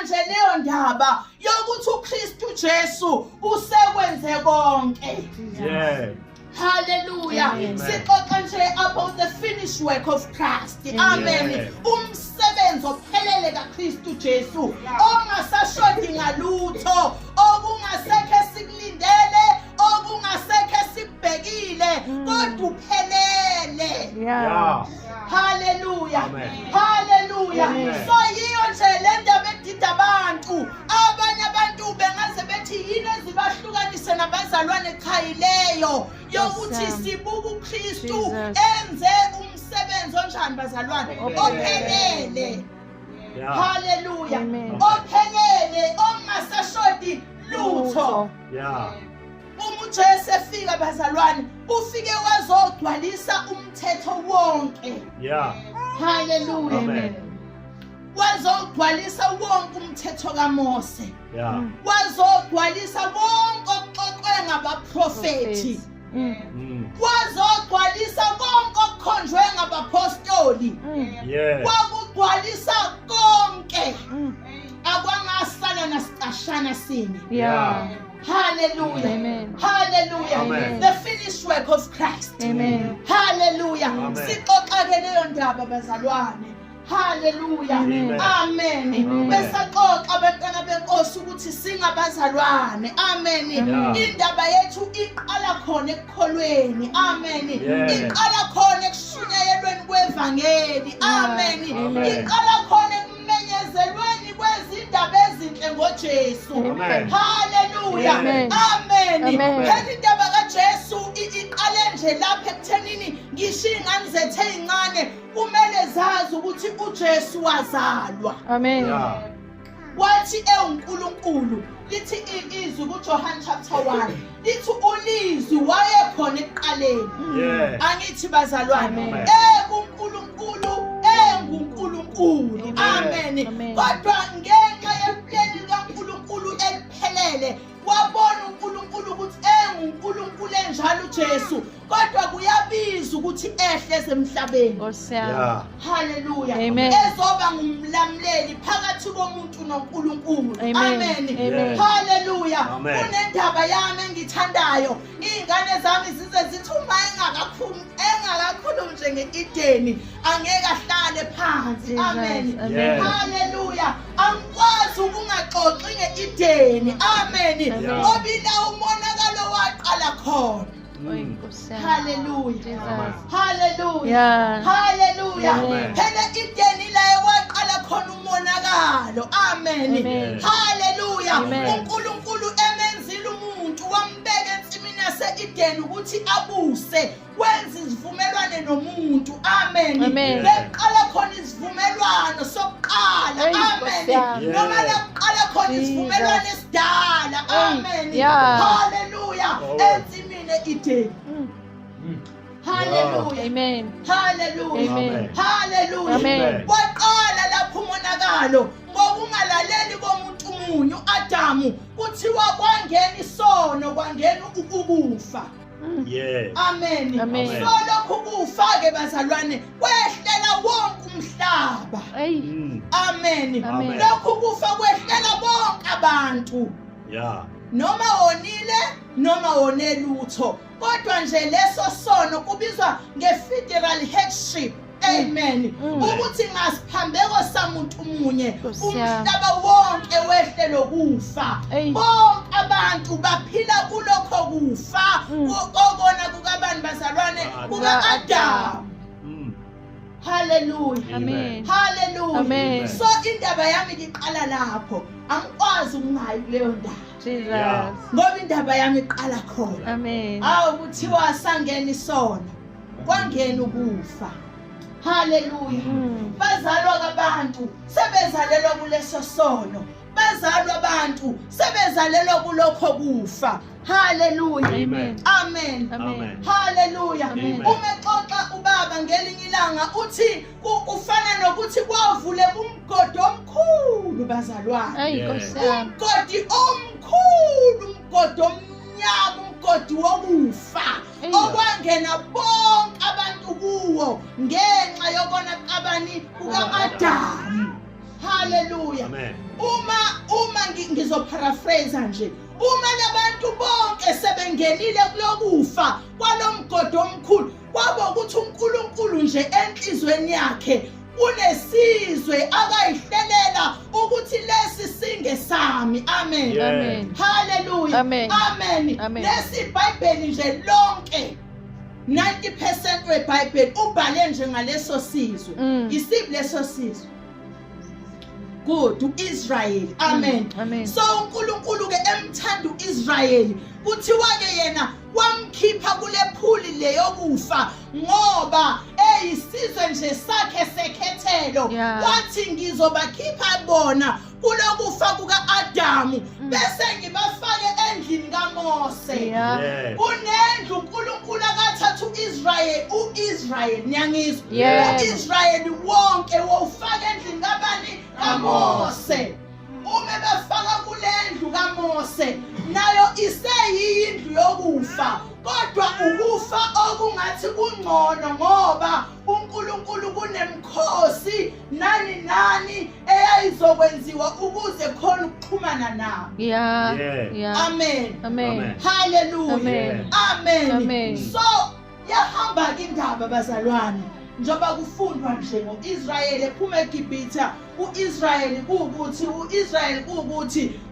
nje leyo ndaba yokuthi uKristu Jesu usekwenze konke. Hallelujah. Sixoxa nje about the finished work of Christ. Amen. Umsebenzi ophelele kaKristu Jesu ongasashodi ngalutho, okungasekho sikulindele, okungasekho sikubhekile, kodwa uphelele. Hallelujah. Hallelujah. So yiyo nje le ndaba edida abantu. Abanye abantu bengaze bethi yini ezibahlukanise nabazalwane echayileyo yokuthi sibuka uKristu enze umsebenzi onjani bazalwane ophelele. Hallelujah. Ophelele ongasashodi lutho. Ujesu efika bazalwane ufike wazogcwalisa umthetho wonke. Hallelujah. Wazogcwalisa wonke umthetho kaMose. Wazogcwalisa wonke okuxoxwe ngabaprofeti. Wazogcwalisa konke okukhonjwe ngabapostoli. Wakugcwalisa konke. Akwangasala nasicashana sinye. Hallelujah. Amen. Hallelujah. Amen. The finished work of Christ. Amen. Hallelujah. Sixoxa ke leyo ndaba bazalwane. Hallelujah. Amen. Besaxoxa abantwana benkosi ukuthi singabazalwane. Amen. Indaba yethu iqala khona ekukholweni. Amen. Iqala khona ekushunyayelweni kwevangeli. Amen. Iqala khona ekumenyezelweni kwezindaba ezinhle ngoJesu. Hallelujah. Amen. Phela indaba kaJesu iqale nje lapha ekuthenini ngisho ingane zethu ezincane kumele zazi ukuthi uJesu wazalwa. Amen. Wathi uNkulunkulu lithi izwi kuJohn chapter 1 lithi ulizwi wayekhona ekuqaleni. Angithi bazalwane uNkulunkulu enguNkulunkulu. Amen. Kodwa ngenxa yempilo kaNkulunkulu eliphelele wabona uNkulunkulu ukuthi enguNkulunkulu enjalo uJesu, kodwa kuyabiza ukuthi ehle emhlabeni. Hallelujah. Ezoba ngumlamleli phakathi komuntu noNkulunkulu. Amen. Hallelujah. Kunendaba yami engithandayo. Izingane zami zize zithi uma engakakhulumi njenge-Edeni angeke ahlale phansi. Amen. Hallelujah. Angikwazi ukungaxoxi nge-Edeni. Amen. Ngoba ila umonakalo waqala khona. Hallelujah. Hallelujah. Hallelujah. Phela Edeni la waqala khona umonakalo. Amen. Hallelujah. uNkulunkulu emenzile umuntu wambeka ensimini yase-Edeni ukuthi abuse wenza izivumelwano nomuntu. Amen. Beqala khona isivumelwano sokuqala. Amen. Noma laqala khona isivumelwano esidala. Amen. Hallelujah. Ensimini e-Edeni. Hallelujah. Amen. Hallelujah. Amen. Hallelujah. Amen. Waqala lapho umonakalo ngokungalaleli komuntu munye uAdamu kuthiwa kwangena isono kwangena ukufa. Amen. So lokhu kufa ke bazalwane kwehlela wonke umhlaba. Amen. Lokhu kufa kwehlela bonke abantu. Noma wonile noma wonelutho, kodwa nje leso sono kubizwa nge-federal headship. Amen. Ukuthi ngasiphambeko samuntu munye umhlaba wonke wehle lokufa. Bonke abantu baphila kulokho kufa kokona kukabani bazalwane kuka-Adamu. Hallelujah. Amen. Hallelujah. Amen. So indaba yami iqala lapho. Angikwazi ukungayi kuleyo ndaba. Ngoba indaba yami iqala khona. Amen. Kuthiwa sangena isono kwangena ukufa. Hallelujah. Bazalwa kabantu sebezalelwa kuleso sono. Bazalwa abantu sebezalelwa kulokho kufa. Hallelujah. Amen. Amen. Amen. Hallelujah. Umexoxa ubaba ngelinye ilanga uthi ufana nokuthi kwavule umgodi omkhulu bazalwane. Umgodi omkhulu, umgodi omnyama, umgodi wokufa. Okwangena bonke abantu kuwo ngenxa yokona qabani kuka-Adamu. Hallelujah. Amen. Uma ngizoparaphrase nje, uma labantu bonke sebengenile kulokufa kwalomgodi omkhulu, kwabo ukuthi uNkulunkulu nje enhlizweni yakhe unesizwe akayihlelela ukuthi lesi singe sami. Amen. Yeah. Amen. Hallelujah. Amen. Amen. Amen. Lesi iBhayibheli nje lonke 90% weBhayibheli ubhale nje ngaleso sizwe. Isiphi leso sizwe? Good, uIsrael. Amen. Amen. So uNkulunkulu ke emthanda uIsrael, kuthiwa ke yena wamkhipha kule phuli leyokufa ngoba eyisizwe nje sakhe sekhethelo. Yeah. Wathi ngizobakhipha bona kulokufa kuka-Adamu bese ngibafake endlini kaMose. Yeah. Yeah. Kunendlu uNkulunkulu akathatha uIsrael niyangizwa? Yebo. uIsrael wonke wofaka endlini kabani? kaMose. Uma befaka kule ndlu kaMose nayo iseyindlu yokufa, kodwa ukufa okungathi kungcono ngoba uNkulunkulu kunemkhosi nani eyayizokwenziwa ukuze khona ukuxhumana nabo. Yeah. Yeah. Yeah. Amen. Amen. Amen. Hallelujah. Amen. Amen. Amen. So yahamba ke indaba bazalwane, njoba kufundwa nje ngoIsrael ephuma eGibhithe, uIsrael kuukuthi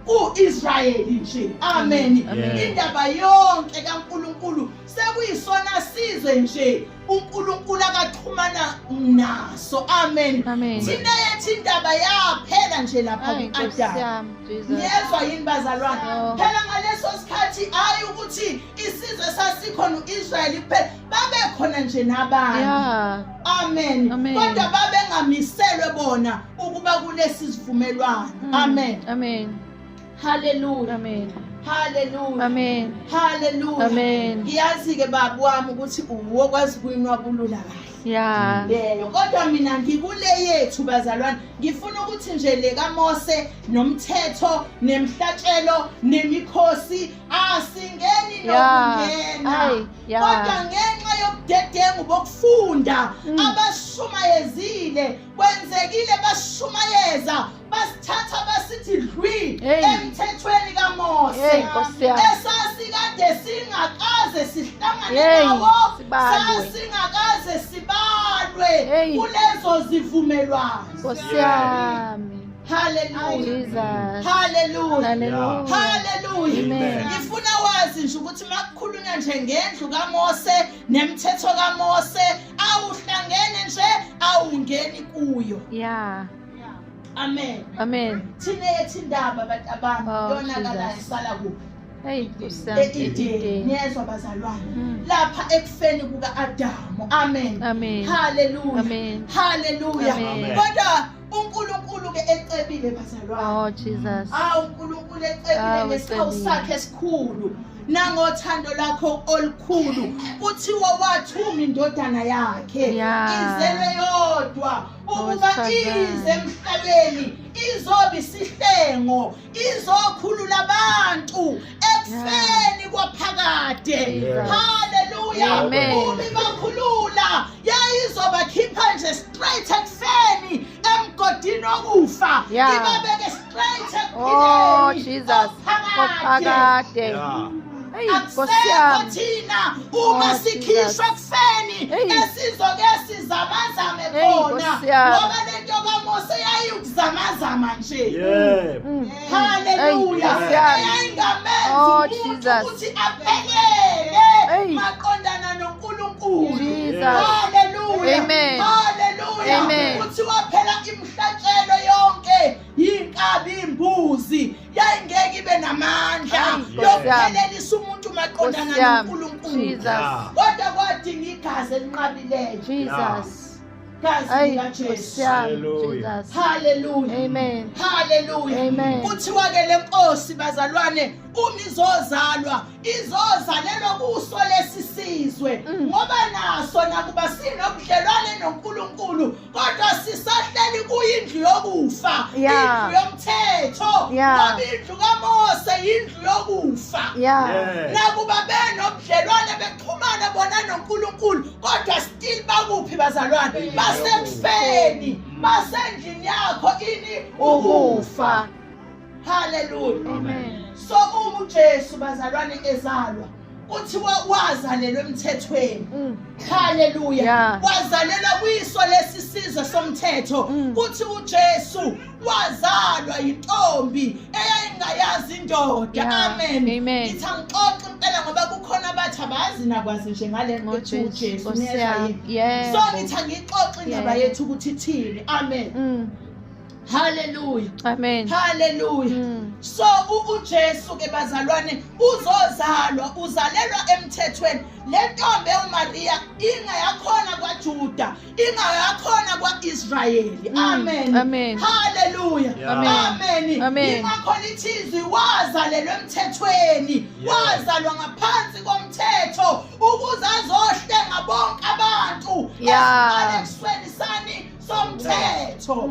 uIsrael nje. Amen. Amen. Indaba yonke kaNkulunkulu sekuyisona sizwe nje uNkulunkulu akaxhumana naso. Amen. Amen. Thina yethi indaba yaphela nje lapha Ay, Nkosi kuAdamu. yami, Jesus. Niyezwa yini bazalwane? Oh. Phela ngaleso sikhathi hayi ukuthi isizwe sasikhona uIsrael kuphela, babekhona nje nabanye. Yeah. Amen. Amen. Kodwa babengamiselwe bona ukuba kulesi sivumelwano. Amen. Amen. Hallelujah. Amen. Hallelujah. Amen. Hallelujah. Amen. Ngiyazi ke babu wami ukuthi uwokwazi kuyinwabulula kahle. Yeah. Leyo kodwa mina ngikule yethu bazalwane, ngifuna ukuthi nje le kaMose nomthetho nemhlatshelo nemikhosi asingeni nokungena. Ay, yeah. Kodwa ngenxa yobudedengu bokufunda abashumayezile, kwenzekile bashumayeza basithatha basithi dlwi Hey. emthethweni kaMose. Hey, Nkosi yami. Esasikade singakaze sihlangane Hey, nawo, sibalwe. sasingakaze sibalwe Hey. kulezo zivumelwano. Nkosi yami. Hallelujah. Jesus. Hallelujah. Hallelujah. Hallelujah. Amen. Ngifuna wazi nje ukuthi makukhulunywa nje ngendlu kaMose nemthetho kaMose, awuhlangene nje awungeni kuyo. Yeah. Amen. Amen. Thina yethi indaba abantu abantu Oh, yonakala Jesus. isala kuphi? Hey, Nkosi yami. Edeni. Niyezwa bazalwane, lapha ekufeni kuka-Adamu. Amen. Amen. Hallelujah. Amen. Hallelujah. Amen. Kodwa uNkulunkulu ke ecebile bazalwane. Oh, Jesus. uNkulunkulu ecebile ngesikawu ecebile. sakhe esikhulu nangothando lakho olukhulu, kuthiwa wathuma indodana yakhe Yeah. izelwe yodwa ukuba Wesifazane. ize emhlabeni izoba isihlengo, izokhulula abantu ekufeni kwaphakade. Jesus. Hallelujah. Amen. Uma ibakhulula yayizobakhipha nje straight ekufeni emgodini wokufa, Yeah. ibabeke straight Oh, ekuphileni Jesus. ophakade. Kophakade. Yeah. Hey, Nkosi Akusekho yami. thina uma Oh, sikhishwa Jesus. ekufeni Hey. esizoke sizamazame Hey, khona, Nkosi yami. ngoba lento kaMose yayikuzamazama nje. Yeah. Hallelujah. Hey, Nkosi yami. Yayingamenzi Oh, umuntu Jesus. ukuthi aphelele Hey. maqondana noNkulunkulu. Jesus. Hallelujah. Amen. Hallelujah. Amen. Kuthiwa phela imhlatshelo yonke yinkabi imbuzi yayingeke ibe namandla Ay, Nkosi yokuphelelisa umuntu maqondana Nkosi yami. noNkulunkulu. Jesus. Yeah. Kodwa kwadinga igazi elinqabileyo, Jesus. gazi Ay, likaJesu. Nkosi yami. Hallelujah. Jesus. Hallelujah. Amen. Hallelujah. Amen. Kuthiwa ke le Nkosi bazalwane uma izozalwa izozalelwa kuso lesi sizwe, ngoba naso nakuba sinobudlelwane noNkulunkulu kodwa sisahleli kuyindlu yokufa, Yeah. indlu yomthetho. komthetho Yeah. ngoba indlu kaMose yindlu yokufa. Yeah. Nakuba benobudlelwane bexhumana bona noNkulunkulu kodwa still bakuphi bazalwane basekufeni basendlini yakho ini ukufa. Hallelujah. Amen. So uJesu bazalwane ezalwa kuthiwa wazalelwa emthethweni. Hallelujah. Yeah. Wazalelwa kuyiso lesisizwe somthetho. Kuthi uJesu wazalwa yintombi eyayingayazi indoda. Yeah. Amen. Amen. Ngithi angixoxe impela ngoba kukhona abathi abazi nakwazi nje ngale nto uJesu. Yeah. So ngithi angixoxe indaba yethu ukuthi ithini. Amen. Hallelujah. Amen. Hallelujah. So uJesu ke bazalwane uzozalwa uzalelwa emthethweni. Le ntombi uMaria ingayakhona kwaJuda, ingayakhona kwaIsrayeli. Amen. Amen. Hallelujah. Amen. Amen. Ingakhona ithizwi wazalelwa emthethweni. Wazalwa ngaphansi komthetho ukuze azohlenga bonke abantu. Esiqalekisweni sani somthetho.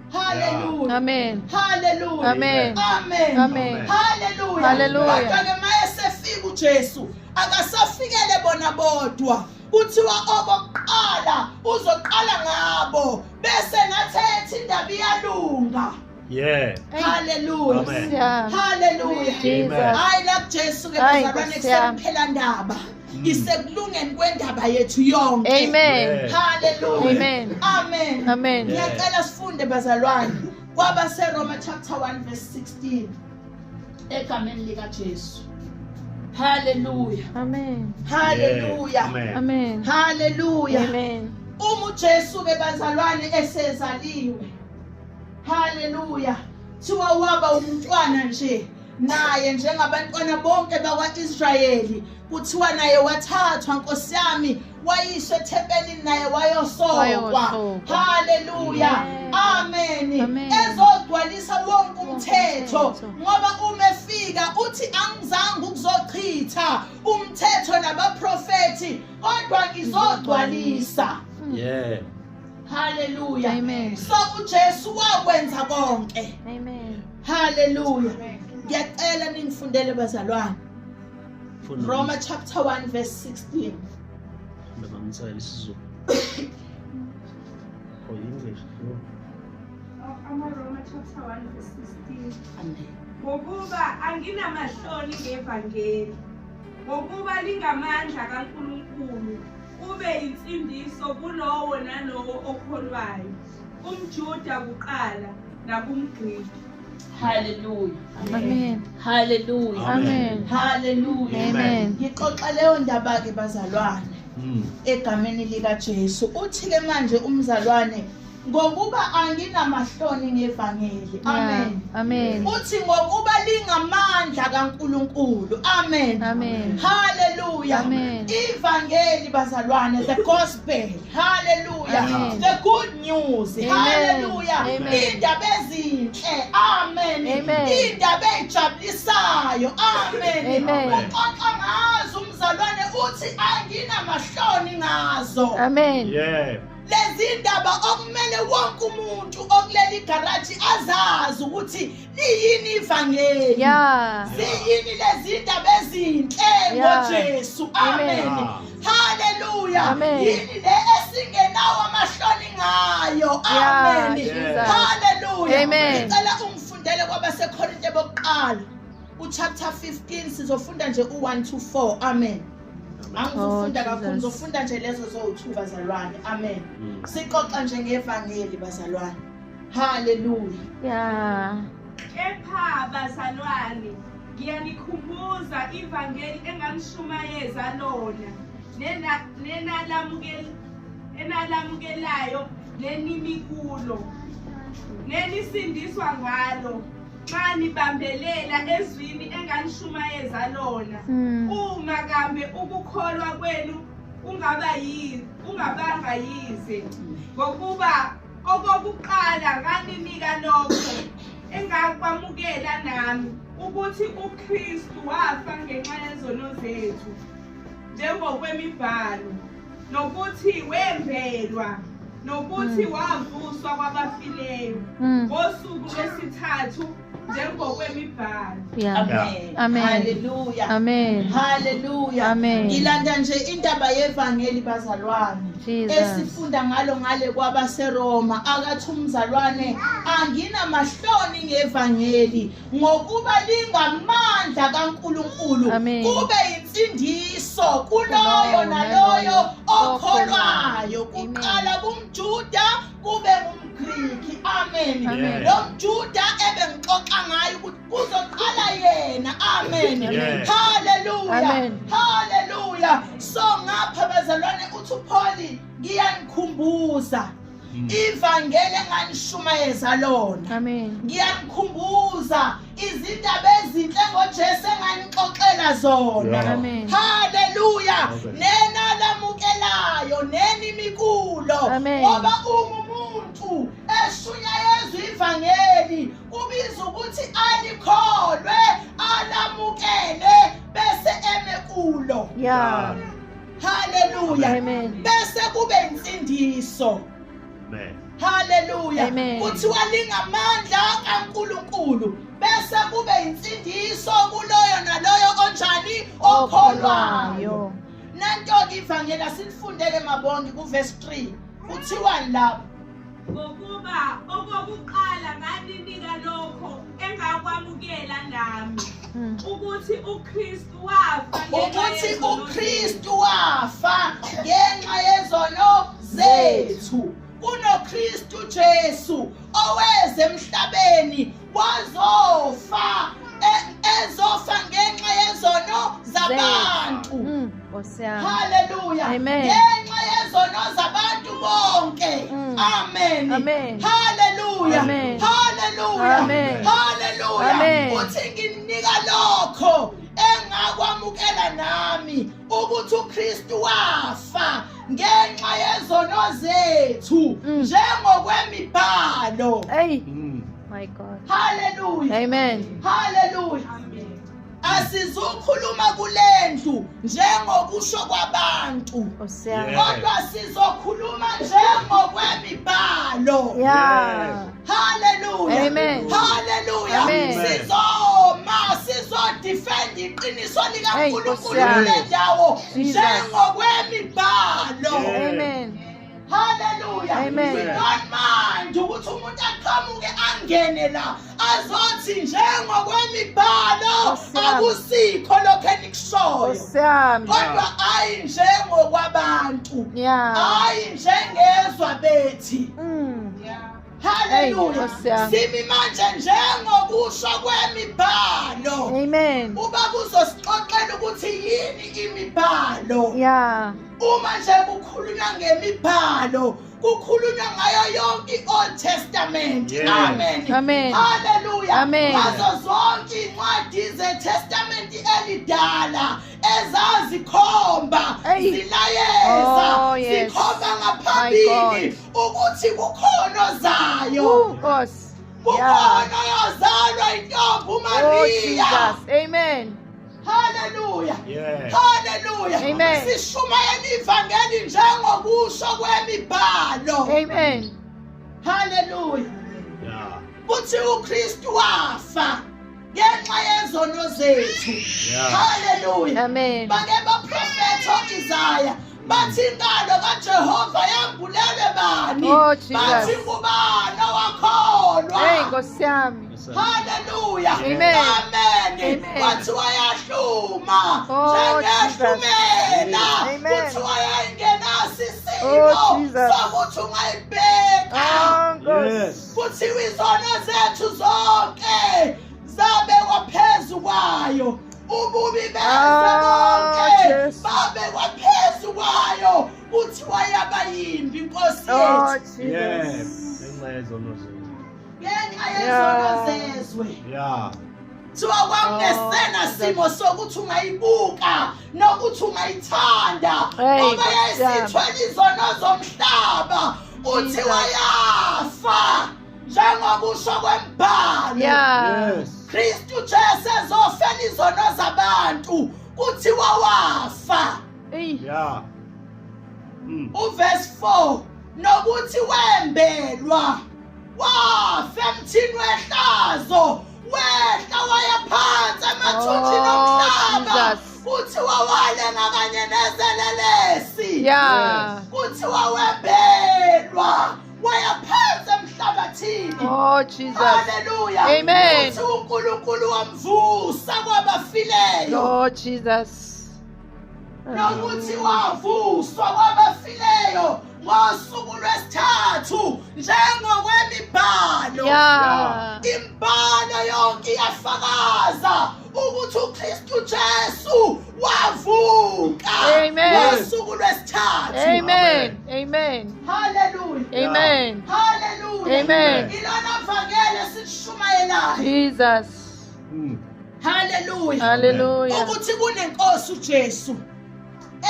Hallelujah. Amen. Hallelujah. Amen. Amen. Amen. Hallelujah. Hallelujah. Kodwa ke mayesefika uJesu akasafikele bona bodwa. Kuthiwa obokuqala uzoqala ngabo bese nathethe indaba iyalunga. Yeah. Hallelujah. Amen. Hallelujah. Jesus. Hayi la Jesu ke bazalwane kusemphela ndaba. Isekulungeni kwendaba yethu yonke. Amen. Hallelujah. Amen. Amen. Amen. Ngiyacela sifunde bazalwane kwaba seRoma chapter 1 verse 16 egameni lika Jesu. Hallelujah. Amen. Hallelujah. Amen. Amen. Hallelujah. Amen. uJesu ke bazalwane esezaliwe. Hallelujah. Thiwa waba umntwana nje naye njengabantwana bonke bakwaIsrayeli. Kuthiwa naye wathathwa Nkosi yami wayiswe ethempelini naye wayosokwa. Hallelujah. Amen. Ezogcwalisa wonke umthetho ngoba umefika uthi angizange ukuzochitha umthetho nabaprofeti kodwa ngizogcwalisa. Yeah. Hallelujah. Amen. So uJesu wakwenza konke. Amen. Hallelujah. Ngiyacela ningifundele bazalwane. Roma chapter 1 verse 16. Roma chapter 1 verse 16. Amen. Ngokuba anginamahloni ngevangeli. Ngokuba lingamandla kaNkulunkulu. Kube insindiso kulowo nalowo okholwayo. UmJuda kuqala nakumGriki. Hallelujah. Amen. Hallelujah. Amen. Hallelujah. Amen. Ngixoxa leyo ndaba ke bazalwane egameni lika Jesu. Uthi ke manje umzalwane ngokuba anginamahloni ngevangeli. Amen. Amen. Uthi ngokuba lingamandla kaNkulunkulu. Amen. Amen. Hallelujah. Amen. Ivangeli bazalwane, the gospel. Hallelujah. Amen. The good news. Amen. Hallelujah. Amen. Indaba ezinhle. Amen. Amen. Indaba ejabulisayo. Amen. Amen. Uxoxa ngazo umzalwane uthi anginamahloni ngazo. Amen. Yeah. Lezi ndaba okumele wonke umuntu okuleli garage azazi ukuthi liyini ivangeli. Yeah. Ziyini lezi ndaba ezinhle ngoJesu. Amen. Hallelujah. Amen. Yini le esingenawo amahloni ngayo. Amen. Jesus. Hallelujah. Amen. Ngicela ungifundele kwabaseKorinte bokuqala uchapter 15 sizofunda nje u1 to 4. Amen. Angizofunda kakhulu ngizofunda nje lezo zo2 bazalwane. Amen. Sixoxa nje ngevangeli bazalwane. Hallelujah. Yeah. Kepha bazalwane, ngiyanikhumbuza ivangeli enganishumayeza lona. Enalamukelayo nenimi kulo. Nenisindiswa ngalo. Xa nibambelela ezwini enganishumayeza lona. Uma kambe ukukholwa kwenu ungabanga yize. Ngokuba okokuqala nganinika lokho engakwamukela nami ukuthi uKristu wafa ngenxa yezono zethu njengokwemibhalo, nokuthi wembelwa, nokuthi wavuswa kwabafileyo ngosuku lwesithathu zethu njengokwemibhalo. Yeah. Amen. Amen. Hallelujah. Amen. Hallelujah. Amen. Ngilanda nje indaba yevangeli bazalwane. Jesus. Esifunda ngale kwabaseRoma akathi umzalwane anginamahloni ngevangeli ngokuba lingamandla kaNkulunkulu Amen. kube insindiso kuloyo naloyo okholwayo kuqala kumJuda kube ngumGriki. Amen. Amen. Lo mJuda ebengixoxa ngaye ukuthi kuzoqala yena. Amen. Amen. Hallelujah. Amen. Hallelujah. So ngapha bazalwane uthi uPaul ngiyanikhumbuza ivangeli enganishumayeza lona. Amen. Ngiyanikhumbuza izindaba ezinhle ngoJesu enganixoxela zona. Yeah. Amen. Hallelujah. Okay. Nena lamukelayo nenimikulo Amen. ngoba umuntu eshunyayezwa ivangeli kubiza ukuthi alikholwe alamukele bese emekulo. Yeah. Hallelujah. Amen. Bese kube insindiso. Amen. Hallelujah. Amen. Kuthiwa lingamandla kaNkulunkulu bese kube insindiso kuloyo naloyo onjani okholwayo. Nanto ivangeli silifundele mabonke kuverse 3 kuthiwa lapho Ngokuba okokuqala ngalinika lokho engakwamukela nami ukuthi uKristu wafa ukuthi uKristu wafa ngenxa yezono zethu. KunoKristu Jesu oweze emhlabeni wazofa ezofa ngenxa yezono zabantu. Hallelujah. Amen. Ngenxa yezono zabantu bonke. Amen. Amen. Hallelujah. Amen. Hallelujah. Amen. Hallelujah. Amen. Uthi nginika lokho engakwamukela nami ukuthi uKristu wafa ngenxa yezono zethu njengokwemibhalo. Hey. My God. Hallelujah. Amen. Hallelujah. Amen. Asizukhuluma kulendlu njengokusho kwabantu kodwa sizokhuluma njengokwemibhalo. Yeah. Hallelujah. Amen. Hallelujah. Amen. Sizodefend iqiniso likaNkulunkulu Hey, kule ndawo Jesus. njengokwemibhalo. Amen. Hallelujah. Amen. We don't mind ukuthi umuntu aqhamuke angene la azothi njengokwemibhalo akusikho lokho enikushoyo Osiyami. kodwa ayi njengokwabantu Yeah. ayi njengezwa bethi. Hallelujah. Hey, Osiyami. Simi manje njengokusho kwemibhalo. Amen. Uba kuzosixoxela ukuthi yini imibhalo. Yeah. Uma nje kukhulunywa ngemibhalo kukhulunywa ngayo yonke i-Old Testament. Yes. Amen. Amen. Hallelujah. Amen. Ngazo zonke incwadi zeTestament elidala ezazikhomba Hey. zilayeza Oh, yes. zikhomba My ngaphambili ukuthi kukhona ozayo. Us. Kukhona oyozalwa intombi Oh, uMaria. Jesus. Amen. Hallelujah. Yeah. Hallelujah. Amen. Sishumayela ivangeli njengokusho kwemibhalo. Amen. Hallelujah. Yeah. Kuthi uKristu wafa ngenxa yezono zethu. Yeah. Hallelujah. Amen. Bake baprofetho Isaiah bathi inkalo kaJehova yambulele bani? Oh, Jesus. Bathi ngubani owakholwa? Hey, Nkosiyami. Hallelujah. Amen. Amen. Amen. Bathi wayahluma. Oh, Njengehlumela. Amen. Kuthi wayengenasi Oh, isimo. Jesus. Sokuthi ungayibheka. Oh, Nkosi. Yes. Kuthiwa izono zethu zonke zabekwa phezu kwayo. Ububi beze bonke Yes. babekwa phezu kwayo. Kuthiwa yabayimbi Nkosi Oh, yethu. Yes. Jesus. Ngenxa yezono zethu. Ngenxa yezono zezwe. Yeah. Kuthiwa kwakungesena Oh, simo sokuthi ungayibuka nokuthi ungayithanda Hey, ngoba Nkosi yayisithwele izono zomhlaba. Kuthiwa Jesus. yafa njengokusho kwemibhalo. Yeah. Yes. Kristu Jesu ezofela izono zabantu kuthiwa wafa. Hey. Yeah. Uverse 4 nokuthi wembelwa wafa emthini wehlazo wazo wehla waya phansi emathunjini omhlaba Jesus. kuthiwa walenga kanye nezelelesi Yeah. kuthiwa webelwa waya phansi emhlabathini. Oh, Jesus. Hallelujah. Amen. Kuthi uNkulunkulu wamvusa kwabafileyo. Lord Jesus. Nokuthi wavuswa kwabafileyo ngosuku lwesithathu njengokwemibhalo. Yeah. Imbhalo yonke iyafakaza ukuthi uKristu Jesu wavuka Amen. ngosuku lwesithathu. Amen. Amen. Hallelujah. Amen. Hallelujah. Amen. Ilona vangeli sishumayelayo. Jesus. Hallelujah. Hallelujah. Ukuthi kunenkosi uJesu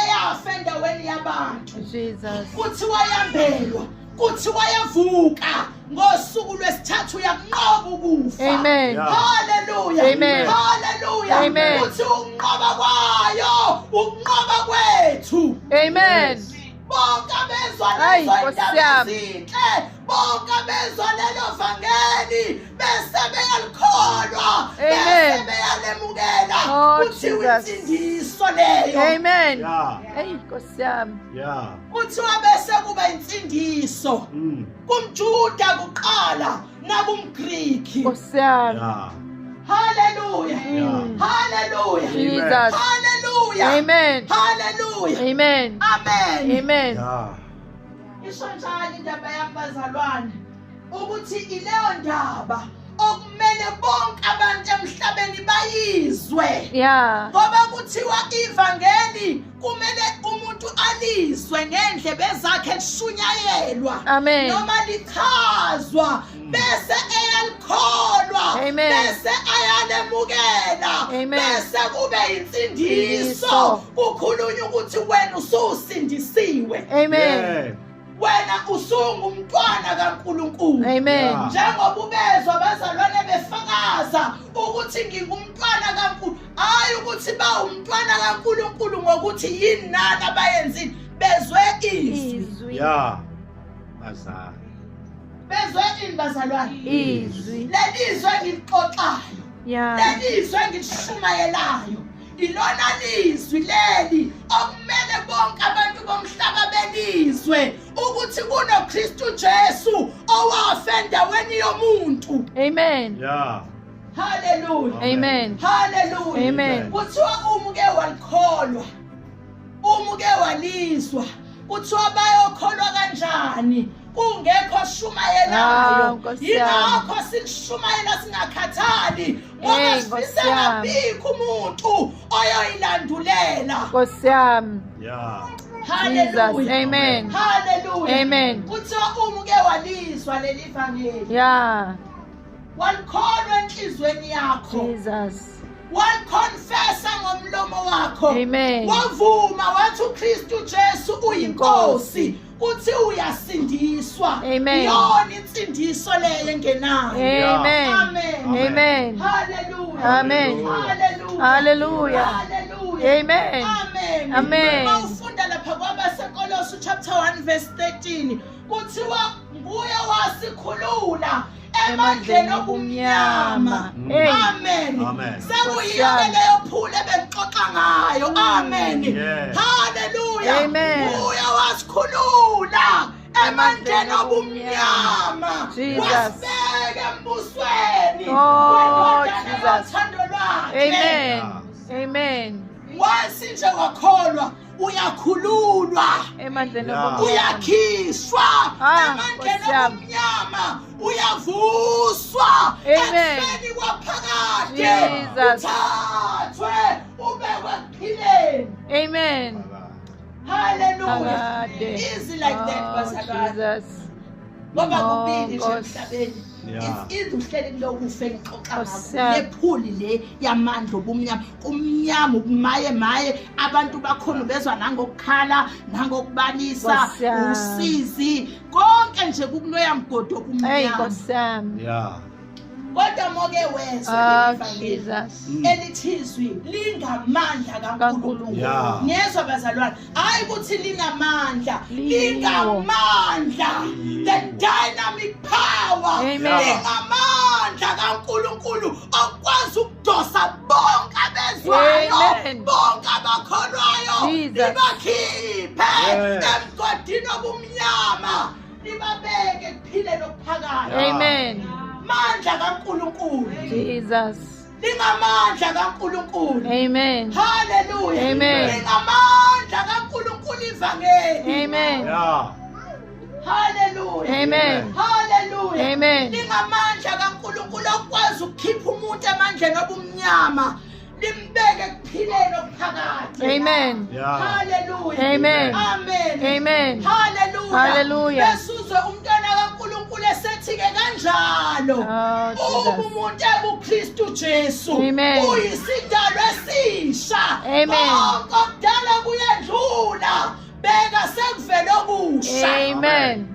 eyafa endaweni yabantu. Jesus. Kuthi wayambelwa, kuthi wayavuka ngosuku lwesithathu yakunqoba ukufa. Amen. Hallelujah. Amen. Hallelujah. Amen. Kuthi ukunqoba kwayo, ukunqoba kwethu. Amen. Bonke abezwa Hayi, lezo Nkosi indaba yami. ezinhle, bonke abezwa lelo vangeli, bese beyalikholwa, bese Amen. beyalemukela, Oh, kuthiwa Jesus. insindiso leyo. Amen. Yeah. Hey, Nkosi yami. Yeah. Kuthiwa bese kuba insindiso kumJuda kuqala nakumGriki. Nkosi yami. Yeah. Hallelujah. Mm. Hallelujah. Jesus. Hallelujah. Amen. Hallelujah. Amen. Amen. Amen. Yeah. Isho njalo indaba yabazalwane ukuthi ileyo ndaba okumele bonke abantu emhlabeni bayizwe. Yeah. Ngoba kuthiwa ivangeli kumele umuntu alizwe ngendlebe zakhe lishunyayelwa Amen. noma lichazwa bese eyalikholwa Amen. bese ayalemukela Amen. bese kube insindiso Insindiso. kukhulunywa ukuthi wena ususindisiwe, Amen. wena usungumntwana kaNkulunkulu. Amen. Yeah. Njengoba ubezwa abazalwane befakaza ukuthi ngingumntwana kaNkulunkulu, hayi ukuthi ba umntwana kaNkulunkulu ngokuthi yini nani abayenzile, bezwe izwi. Izwi. Yeah. Bazali. Bezwe ini bazalwane? Izwi. Lelizwe ngilixoxayo, Yeah. lelizwe ngilishumayelayo, ilona lizwi leli okumele bonke abantu bomhlaba belizwe ukuthi kunoKristu Jesu owafa endaweni yomuntu. Amen. Yeah. Hallelujah. Amen. Hallelujah. Amen. Kuthiwa umuke walikholwa, umuke walizwa, kuthiwa bayokholwa kanjani kungekho shumayelayo. Nkosi yami. Yingakho silishumayela singakhathali ngoba Hey, sifisa Nkosi yami. ngabikho umuntu oyoyilandulela. Nkosi yami. Yeah. Hallelujah. Amen. Hallelujah. Amen. Kuthiwa umuke walizwa leli vangeli, Yeah. walikholwa enhlizweni yakho, Jesus. wakonfessa ngomlomo wakho, Amen. wavuma wathi uKristu Jesu uyinkosi, kuthi uyasindiswa. Amen. Yona insindiso leyo engenayo. Amen. Amen. Amen. Hallelujah. Amen. Hallelujah. Hallelujah. Hallelujah. Amen. Amen. Amen. Mawufunda lapha kwabaseKolose chapter 1 verse 13 kuthiwa nguye wasikhulula emandleni obumnyama. Hey. Amen. Amen. Sekuyiyona leyo phula ebengixoxa ngayo. Amen. Yes. Hallelujah. Amen. Nguye wasikhulula emandleni obumnyama. Jesus. Wasibeka embusweni. Oh, wendodana Jesus. yothando lwakhe. Amen. Amen. Wasi nje wakholwa uyakhululwa, Emandleni Yeah. obumnyama. uyakhishwa emandleni Nkosi yami. obumnyama, uyavuswa Amen. ekufeni kwaphakade, Jesus. uthathwe ubekwe ekuphileni. Amen. Hallelujah. Phakade. Easy like that, Oh, bazalwane. Jesus. Ngoba Oh, kubili nje Nkosi. emhlabeni. Yeah. It's uhleli kulokufa engixoxa Nkosi ngakho. yami. Lephuli le yamandla obumnyama, kumnyama ubumaye maye, abantu bakhona bezwa nangokukhala, nangokubalisa, Nkosi yami. usizi, konke nje kukuloya mgodo Hey, kumnyama. Nkosi yami. Yeah. Kodwa moke wezwe Oh, ivangeli Jesus. elithizwi lingamandla kaNkulunkulu. Yeah. Ngezwe bazalwane, hayi ukuthi linamandla, Liwo. lingamandla, the dynamic power, Amen. lingamandla kaNkulunkulu kaNkulunkulu okwazi ukudosa bonke abezwayo Amen. bonke abakholwayo Jesus. libakhiphe Yes. emgodini obumnyama libabeke kuphileni okuphakathi. Amen. Mandla kaNkulunkulu Jesus. lingamandla kaNkulunkulu. Amen. Hallelujah. Amen. Lingamandla kaNkulunkulu ivangeli. Amen. Yeah. Hallelujah. Amen. Hallelujah. Amen. Lingamandla kaNkulunkulu okwazi ukukhipha umuntu emandleni obumnyama limbeke kuphileni okuphakathi. Amen. Yeah. Hallelujah. Amen. Amen. Amen. Hallelujah. Hallelujah. Besuzwe umntwana kaNkulunkulu esethi-ke kanjalo. Oh, Jesus. Umuntu ebuKristu Jesu. Amen. Uyisidalwa esisha. Amen. Konke okudala kuyedlula. Beka sekuvele okusha. Amen.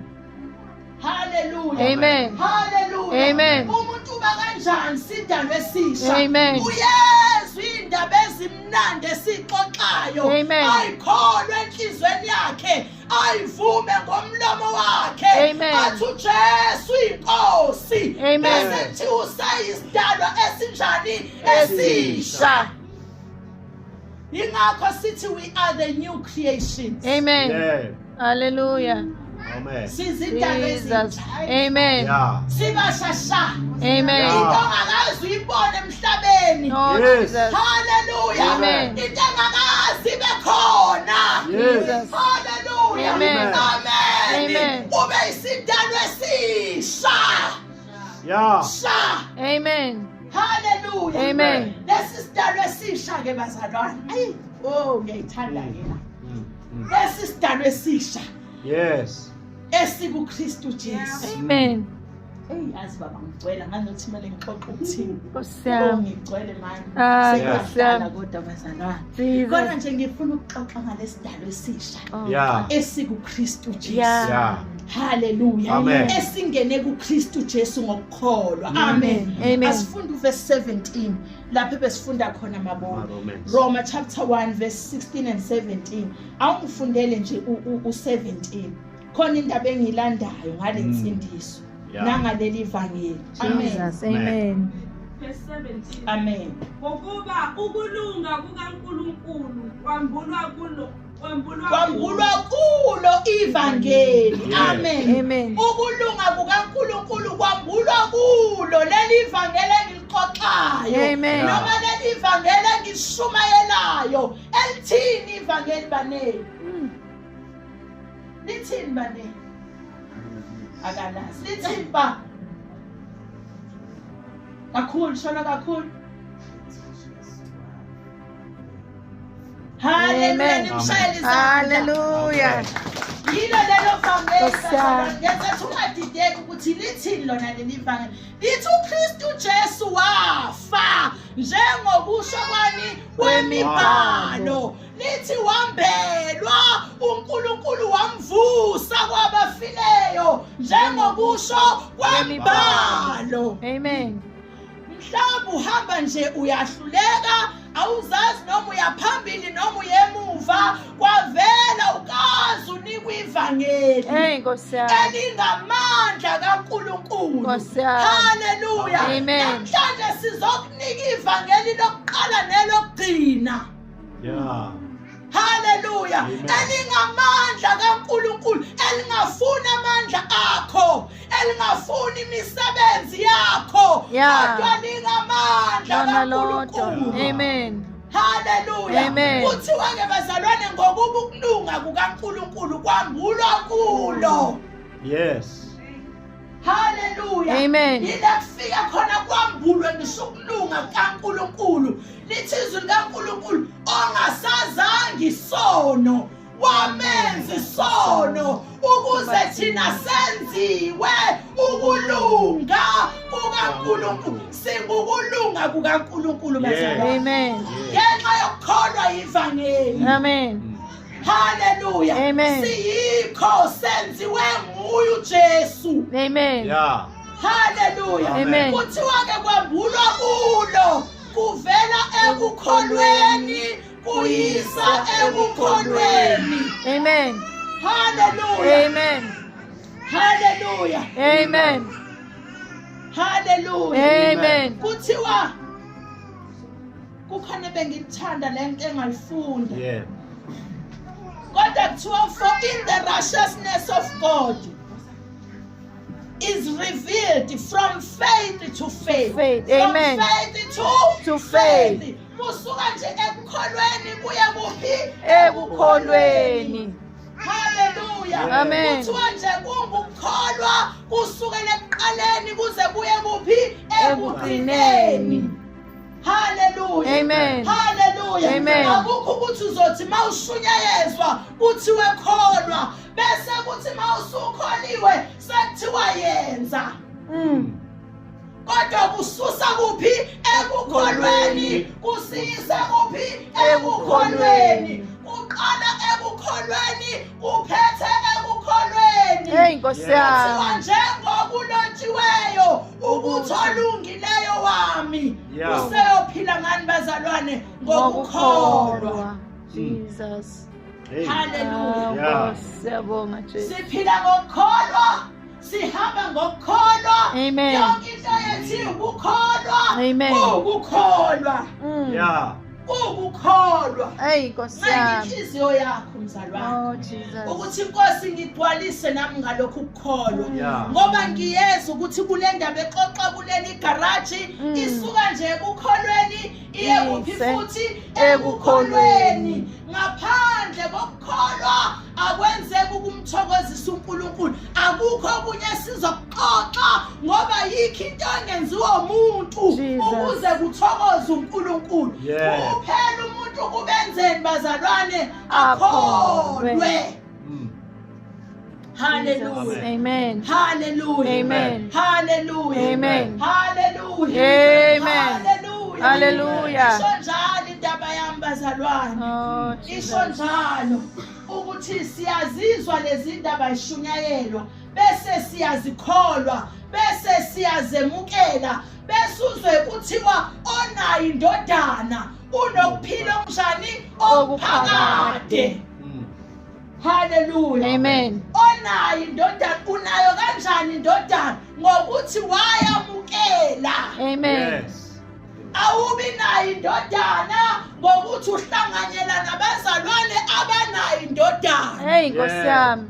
Hallelujah. Amen. Hallelujah. Amen. Umuntu uba kanjani sidalwe esisha. Amen. Uyezwa indaba ezimnandi esixoxayo. Amen. Ayikholwe enhlizweni yakhe. Ayivume ngomlomo wakhe. Amen. Athi uJesu inkosi. Amen. Bese kuthi usayisidalwa esinjani esisha. Ingakho sithi we are the new creations. Amen. Yeah. Hallelujah. Amen. Sizindaba Jesus. ezintsha. Amen. Yeah. Sibashasha. Amen. Into ongakazi uyibone emhlabeni. Oh, Yes. Jesus. Hallelujah. Amen. Into engakazi ibe khona. Yes. Hallelujah. Amen. Amen. Amen. Ube isidalwa esisha. Yeah. Sha. Amen. Hallelujah. Amen. Lesi sidalwa esisha ke bazalwane. Ayi, oh ngiyayithanda ke la. Lesi sidalwa esisha Yes. esikuKristu Jesu. Amen. Hey, yazi baba ngicwela nganothi kumele ngixoxe ukuthini. Nkosi Oh yami. ngicwele manje. Ah, Nkosi yami. kodwa bazalwane. Jesus. Kodwa nje ngifuna ukuxoxa ngalesidalo esisha Oh. Yeah. esikuKristu Jesu. Yeah. Yeah. Hallelujah. Amen. Esingene kuKristu Jesu ngokukholwa. Amen. Amen. Asifunda uverse 17 lapho besifunda khona mabona. Romans. Roma chapter 1 verse 16 and 17. Awungifundele nje u17. Khona indaba engilandayo ngale nsindiso Yeah. nangaleli ivangeli. Amen. Jesus. Amen. Verse 17. Amen. Ngokuba ukulunga kukaNkulunkulu Kwambulwa kulo ivangeli. Yes. Amen. Amen. Ukulunga kukaNkulunkulu kwambulwa kulo leli ivangeli engilixoxayo. Amen. Noma leli ivangeli engishumayelayo. Elithini ivangeli baneni? Lithini baneni? Akalazi. Lithini ba? Kakhulu shona kakhulu. Hallelujah. Amen. Nimshayele izandla. Hallelujah. Yilo lelo vangeli Nkosi yami. ngenza ungadideki ukuthi lithini lona leli vangeli. Lithi uKristu Jesu wafa njengokusho kwani kwemibhalo. Lithi wambelwa uNkulunkulu wamvusa kwabafileyo njengokusho kwemibhalo. Amen. Mhlawumbe uhamba nje uyahluleka awuzazi noma uyaphambili noma uyemuva kwavela ukazi unikwa ivangeli Hey, Nkosi yami. elingamandla kaNkulunkulu. Nkosi yami. Hallelujah. Amen. Namhlanje sizokunika ivangeli lokuqala nelokugcina. Yeah. Hallelujah. Amen. Elingamandla kaNkulunkulu elingafuna amandla akho elingafuna imisebenzi yakho Yeah. kodwa lingamandla Lona lodwa. kaNkulunkulu. Amen. Hallelujah. Amen. Kuthiwa ke bazalwane ngokuba ukulunga kukaNkulunkulu kwambulwa kulo. Yes. Hallelujah. Amen. Yila kufika khona kwambulwe ngisho ukulunga kukaNkulunkulu. Lithi izwi likaNkulunkulu ongasazange isono wamenza isono ukuze thina senziwe ukulunga kukaNkulunkulu. Singukulunga kukaNkulunkulu bazalwane. Amen. Ngenxa yokukholwa ivangeli. Amen. Hallelujah. Amen. Siyikho senziwe nguye uJesu. Amen. Yeah. Hallelujah. Amen. Kuthiwa ke kwambulwa kulo kuvela ekukholweni kuyisa ekukholweni. Amen. Hallelujah. Amen. Hallelujah. Amen. Hallelujah. Amen. Kuthiwa kukhona bengithanda lento engayifunda. Yeah. Kodwa kuthiwa for in the righteousness of God is revealed from faith to faith. Faith. From Amen. faith To faith. Kusuka nje ekukholweni kuya kuphi? Ekukholweni. Hallelujah. Amen. Kuthiwa nje kungukholwa kusukela ekuqaleni kuze kuye kuphi? Ekugcineni. Hallelujah. Amen. Hallelujah. Amen. Akukho ukuthi uzothi mawushunyayezwa kuthiwe kholwa bese kuthi mawusukholiwe sekuthiwa yenza. Kodwa kususa kuphi? Ekukholweni. Kusisa kuphi? Ekukholweni. Kuqala ekukholweni, kuphethe ekukholweni. Hey, Nkosi yami. Kuthiwa njengokulotshiweyo ukuthi olungileyo wami Yeah. useyophila ngani bazalwane? Ngokukholwa. Jesus. Hey. Hallelujah. Yeah. Siyabonga Jesu. Siphila ngokukholwa, sihamba ngokukholwa. Amen. Yonke into yethu ukukholwa. Amen. Ukukholwa. Yeah. Ukukholwa. Hey, Nkosi yami. Inhliziyo yakho mzalwane. Oh Jesus. Ukuthi inkosi ngigcwalise nami ngalokhu ukukholwa. Yeah. Ngoba ngiyeza ukuthi kule ndaba exoxa kuleli garage isuka nje ekukholweni iye kuphi Ise futhi ekukholweni. Ngaphandle kokukholwa akwenzeki ukumthokozisa uNkulunkulu. Akukho okunye sizoxoxa ngoba yikho into engenziwa umuntu Jesus. ukuze kuthokoze uNkulunkulu. Yeah. Kuphela umuntu kubenzeni bazalwane Akholwe. akholwe. Jesus. Hallelujah. Amen. Hallelujah. Amen. Hallelujah. Amen. Hallelujah. Amen. Hallelujah. Hallelujah. Isho njalo indaba yami bazalwane. Oh Isho Jesus. njalo ukuthi siyazizwa lezi ndaba ishunyayelwa bese siyazikholwa bese siyazemukela bese uzwe kuthiwa onayo indodana unokuphila okunjani okuphakade. Hallelujah. Amen. Onayo indodana unayo kanjani indodana? Ngokuthi wayamukela. Amen. Yes. Awubi nayo indodana ngokuthi uhlanganyela nabazalwane abanayo indodana. Hey, Nkosi Yeah. yami.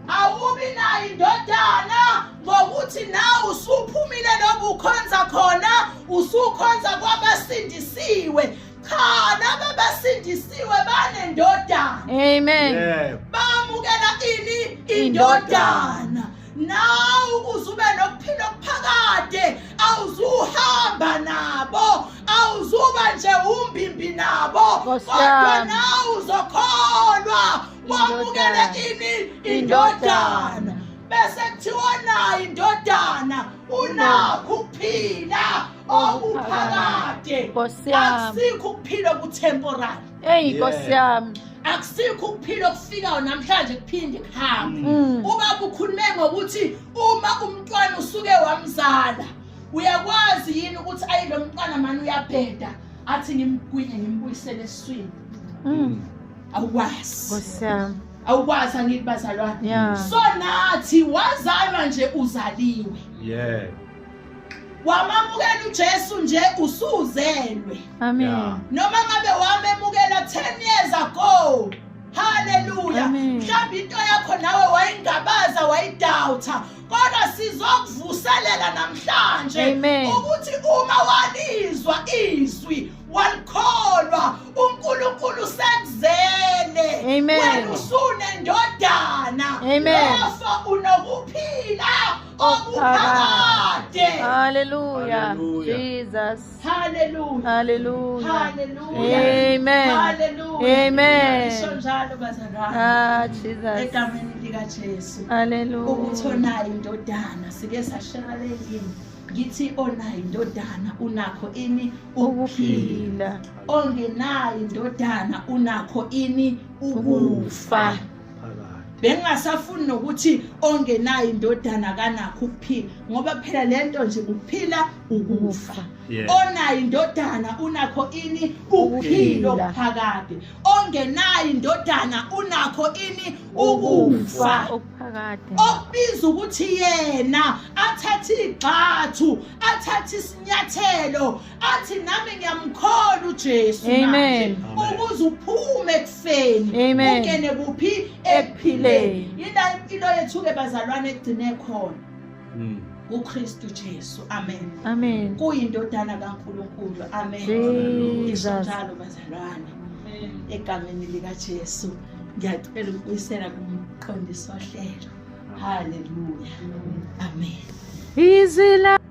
Awubi nayo indodana ngokuthi nawe usuphumile lobukhonza khona usukhonza kwabasindisiwe. Cha, laba abasindisiwe banendodana. Amen. Yeah. Bamukela ini? Indodana. Nawe uzube nokuphila okuphakade awuzuhamba nabo awuzuba nje umbimbi nabo Nkosi kodwa yami. nawe uzokholwa wamukela ini? Indodana. Bese kuthiwa nayo indodana unakho ukuphila okuphakade. Nkosi yami. Akusikho ukuphila okutemporary. Hey, Nkosi Yeah. yami. Akusikho ukuphila okufikayo namhlanje kuphinde kuhambe. Mm. Ubaba ukhulume ngokuthi uma umntwana usuke wamzala uyakwazi yini ukuthi ayilo mntwana manje uyabheda athi ngimgwinye ngimbuyisele eswini? Awukwazi. Nkosi yami. Awukwazi angithi bazalwane. Yeah. So nathi wazalwa nje uzaliwe. Yeah. Wamamukela uJesu nje usuzelwe. Amen. Yeah. Noma ngabe wamemukela 10 years ago. Hallelujah. Amen. Mhlawumbe into yakho nawe wayingabaza wayidoubt. Kodwa sizokuvuselela namhlanje Amen. ukuthi uma walizwa izwi walikholwa uNkulunkulu sekuzele. Amen. Wena usunendodana. Amen. Lapha unokuphila okuphakade. Hallelujah. Hallelujah. Jesus. Hallelujah. Hallelujah. Hallelujah. Amen. Hallelujah. Amen. Isho njalo bazalwane. Ah, Jesus. Egameni likaJesu. Ukuthi Hallelujah. onayo indodana sike sashara leli ngithi onayo indodana unakho ini? Ukuphila. Ukuphila. Ongenayo indodana unakho ini? Ukufa. Phakade. bengingasafuni nokuthi ongenayo indodana kanakho ukuphila, ngoba phela lento nje ukuphila ukufa. Yes. Onayo indodana unakho ini? Ukuphila okuphakade. Ongenayo indodana unakho ini? Ukufa okuphakade. okubiza ukuthi yena athathe igxathu, athathe isinyathelo, athi nami ngiyamkholwa uJesu Amen. manje, ukuze uphume ekufeni Amen. ungene kuphi? Ekuphileni. Yila impilo yethu-ke bazalwane egcine khona uKristu Jesu. Amen. Amen. Kuyindodana kaNkulunkulu. Amen. Jesus. Njalo bazalwane egameni likaJesu ngiyacela ukubuyisela kumqondisi wahlelo. Hallelujah. Amen. Izila